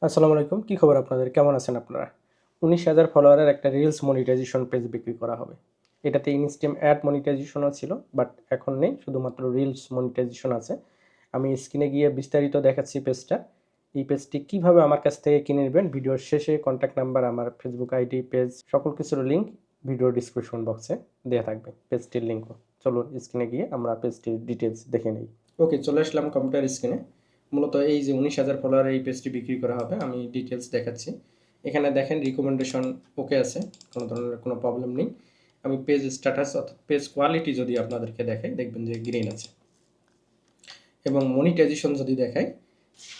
আসসালামু আলাইকুম। কি খবর আপনাদের? কেমন আছেন আপনারা? ১৯,০০০ ফলোয়ারের একটা রিলস মনিটাইজেশন পেজ বিক্রি করা হবে। এটাতে ইনস্ট্রিম অ্যাড মনিটাইজেশনও ছিল, বাট এখন নেই। শুধুমাত্র রিলস মনিটাইজেশন আছে। আমি স্ক্রিনে গিয়ে বিস্তারিত দেখাচ্ছি পেজটা। এই পেজটি কিভাবে আমার কাছ থেকে কিনে নেবেন, ভিডিওর শেষে কন্ট্যাক্ট নাম্বার, আমার ফেসবুক আইডি, পেজ সকল কিছুর লিঙ্ক ভিডিও ডিসক্রিপশন বক্সে দেয়া থাকবে। পেজটির লিঙ্কও। চলুন স্ক্রিনে গিয়ে আমরা পেজটির ডিটেইলস দেখে নেই। ওকে, চলে আসলাম কম্পিউটার স্ক্রিনে। মূলত এই যে ১৯,০০০ ফলোয়ারের এই পেজটি বিক্রি করা হবে, আমি ডিটেলস দেখাচ্ছি। এখানে দেখেন রিকমেন্ডেশন ওকে আছে, কোনো ধরনের কোনো প্রবলেম নেই। আমি পেজ স্ট্যাটাস অর্থাৎ পেজ কোয়ালিটি যদি আপনাদেরকে দেখাই, দেখবেন যে গ্রিন আছে। এবং মনিটাইজেশন যদি দেখাই,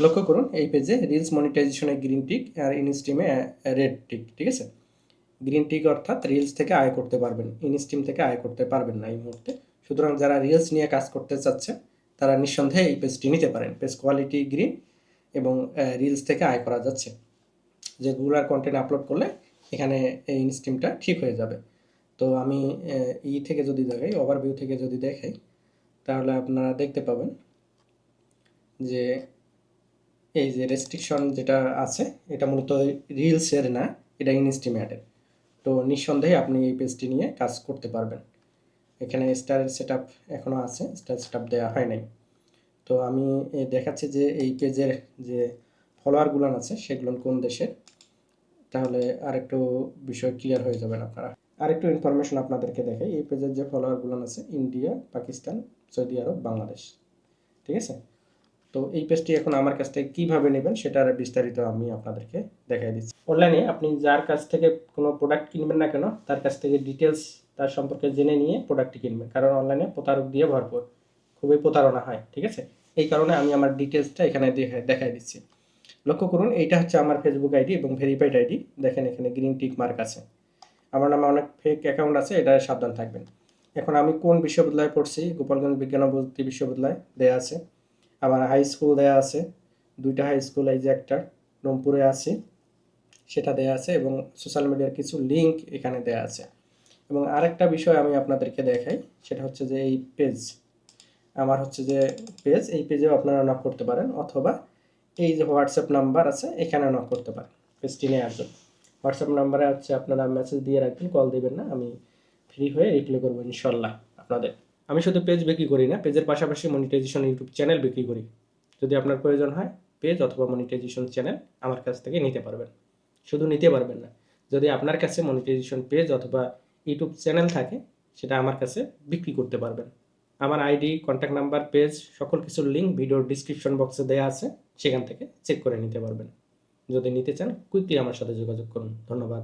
লক্ষ্য করুন এই পেজে রিলস মনিটাইজেশনে গ্রিন টিক আর ইনস্ট্রিমে রেড টিক, ঠিক আছে? গ্রিন টিক অর্থাৎ রিলস থেকে আয় করতে পারবেন, ইনস্ট্রিম থেকে আয় করতে পারবেন না এই মুহূর্তে। সুতরাং যারা রিলস নিয়ে কাজ করতে চাচ্ছে তারা নিঃসন্দেহে এই পেজটি নিতে পারেন। পেজ কোয়ালিটি গ্রিন এবং রিলস থেকে আয় করা যাচ্ছে। যে রেগুলার কন্টেন্ট আপলোড করলে এখানে এই ইনস্ট্রিমটা ঠিক হয়ে যাবে। তো আমি থেকে যদি দেখাই, ওভারভিউ থেকে যদি দেখাই, তাহলে আপনারা দেখতে পাবেন যে এই যে রেস্ট্রিকশন যেটা আছে, এটা মূলত রিলসের না, এটা ইনস্ট্রিম অ্যাডের। তো নিঃসন্দেহে আপনি এই পেজটি নিয়ে কাজ করতে পারবেন। এখানে স্টার সেট আপ এখনও আছে, স্টার সেট আপ দেওয়া হয় নাই। তো আমি দেখাচ্ছি যে এই পেজের যে ফলোয়ারগুলো আছে সেগুলো কোন দেশের, তাহলে আরেকটু বিষয় ক্লিয়ার হয়ে যাবেন আপনারা। আরেকটু ইনফরমেশন আপনাদেরকে দেখাই, এই পেজের যে ফলোয়ারগুলো আছে ইন্ডিয়া, পাকিস্তান, সৌদি আরব, বাংলাদেশ, ঠিক আছে? তো এই পেজটি এখন আমার কাছ থেকে কীভাবে নেবেন সেটার বিস্তারিত আমি আপনাদেরকে দেখাই দিচ্ছি। অনলাইনে আপনি যার কাছ থেকে কোনো প্রোডাক্ট কিনবেন না কেন, তার কাছ থেকে ডিটেলস তার সম্পর্কে জেনে নিয়ে প্রোডাক্টটি কিনবেন, কারণ অনলাইনে প্রতারক দিয়ে ভরপুর, খুবই প্রতারণা হয়, ঠিক আছে? এই কারণে আমি আমার ডিটেলসটা এখানে দেখাই দিচ্ছি। লক্ষ্য করুন, এইটা হচ্ছে আমার ফেসবুক আইডি এবং ভেরিফাইড আইডি। দেখেন এখানে গ্রিন টিক মার্ক আছে। আমার নামে অনেক ফেক অ্যাকাউন্ট আছে, এটা সাবধান থাকবেন। এখন আমি কোন বিশ্ববিদ্যালয়ে পড়ছি, গোপালগঞ্জ বিজ্ঞান ও প্রযুক্তি বিশ্ববিদ্যালয় দেয়া আছে। আমার হাই স্কুল দেয়া আছে, দুইটা হাই স্কুল, এই যে একটা রংপুরে আছে সেটা দেয়া আছে, এবং সোশ্যাল মিডিয়ার কিছু লিঙ্ক এখানে দেয়া আছে। এবং আরেকটা বিষয় আমি আপনাদেরকে দেখাই, সেটা হচ্ছে যে এই পেজ আমার হচ্ছে যে পেজ, এই পেজেও আপনারা নক করতে পারেন, অথবা এই যে হোয়াটসঅ্যাপ নাম্বার আছে এখানে নক করতে পারেন পেজটি নেওয়ার জন্য। হোয়াটসঅ্যাপ নাম্বারে হচ্ছে আপনারা মেসেজ দিয়ে রাখবেন, কল দেবেন না, আমি ফ্রি হয়ে রিপ্লাই করবো ইনশাল্লাহ আপনাদের। আমি শুধু পেজ বিক্রি করি না, পেজের পাশাপাশি মনিটাইজেশন ইউটিউব চ্যানেল বিক্রি করি। যদি আপনার প্রয়োজন হয় পেজ অথবা মনিটাইজেশন চ্যানেল আমার কাছ থেকে নিতে পারবেন। শুধু নিতে পারবেন না, যদি আপনার কাছে মনিটাইজেশন পেজ অথবা ইউটিউব চ্যানেল থাকে সেটা আমার কাছে বিক্রি করতে পারবেন। আমার আইডি, কন্ট্যাক্ট নাম্বার, পেজ সকল কিছুর লিঙ্ক ভিডিওর ডিসক্রিপশন বক্সে দেওয়া আছে, সেখান থেকে চেক করে নিতে পারবেন। যদি নিতে চান কুইকলি আমার সাথে যোগাযোগ করুন। ধন্যবাদ।